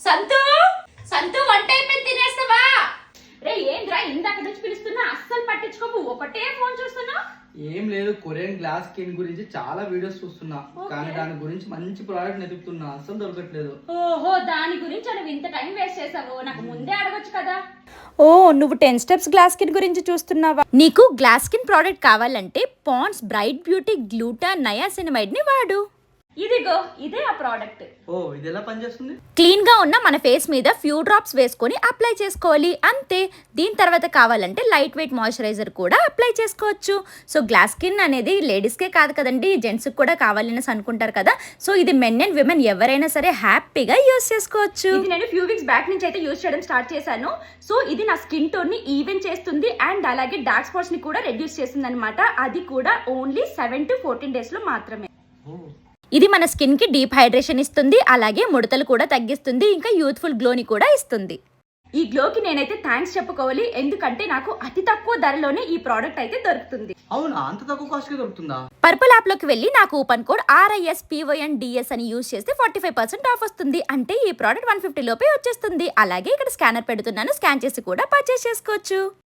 సంతు సంతు వంట అయిపోయి తినేస్తావా? రే ఏంద్రా ఇందాక నుంచి పిలుస్తున్నా అస్సలు పట్టించుకోకు, ఒకటే ఫోన్ చూస్తున్నా. ఏం లేదు, కొరియన్ గ్లాస్ స్కిన్ గురించి చాలా వీడియోస్ చూస్తున్నా, కానీ దాని గురించి మంచి ప్రోడక్ట్ వెతుకుతున్నా, అస్సలు దొరకట్లేదు. ఓహో, దాని గురించి నువ్వు ఇంత టైం వేస్ట్ చేసావు, నాకు ముందే అడగొచ్చు కదా. ఓ నువ్వు 10 స్టెప్స్ గ్లాస్ స్కిన్ గురించి చూస్తున్నావా? నీకు గ్లాస్ స్కిన్ ప్రోడక్ట్ కావాలంటే పాండ్స్ బ్రైట్ బ్యూటీ గ్లూటా నయాసినమైడ్ ని వాడు. ఇదిగో ఇదే ఆ ప్రోడక్ట్. ఓ ఇది ఎలా పనిచేస్తుంది? క్లీన్ గా ఉన్న మన ఫేస్ మీద ఫ్యూ డ్రాప్స్ వేసుకొని అప్లై చేసుకోవాలి, అంతే. దీని తర్వాత కావాలంటే లైట్ వెయిట్ మాయిశ్చరైజర్ కూడా అప్లై చేసుకోవచ్చు. సో గ్లాస్ స్కిన్ అనేది లేడీస్కే కాదు కదండి, జెంట్స్కి కూడా కావాలని అనుకుంటారు కదా. సో ఇది మెన్ అండ్ విమెన్ ఎవరైనా సరే హ్యాపీగా యూస్ చేసుకోవచ్చు. ఇది నేను ఫ్యూ వీక్స్ బ్యాక్ నుంచి అయితే యూస్ చేయడం స్టార్ట్ చేశాను. సో ఇది నా స్కిన్ టోన్ ని ఈవెన్ చేస్తుంది అండ్ అలాగే డార్క్ స్పాట్స్ ని కూడా రెడ్యూస్ చేస్తుంది అనమాట. అది కూడా ఓన్లీ 7 to 14 days లో మాత్రమే. ఇది మన స్కిన్ కి డీప్ హైడ్రేషన్ ఇస్తుంది, అలాగే ముడతలు కూడా తగ్గిస్తుంది, ఇంకా యూత్ఫుల్ గ్లోని కూడా ఇస్తుంది. ఈ గ్లోకి నేనైతే థ్యాంక్స్ చెప్పుకోవాలి, ఎందుకంటే నాకు అతి తక్కువ ధరలోనే ఈ ప్రోడక్ట్ అయితే దొరుకుతుంది. అవునా, అంత తక్కువ కాస్ట్ కి దొరుకుతుందా? పర్పుల్ యాప్ లోకి వెళ్ళి నా కూపన్ కోడ్ RISPYNDS అని యూజ్ చేస్తే 45% ఆఫ్ వస్తుంది. అంటే ఈ ప్రోడక్ట్ 150 లోపే వచ్చేస్తుంది. అలాగే ఇక్కడ స్కానర్ పెడుతున్నాను, స్కాన్ చేసి కూడా పర్చేస్ చేసుకోవచ్చు.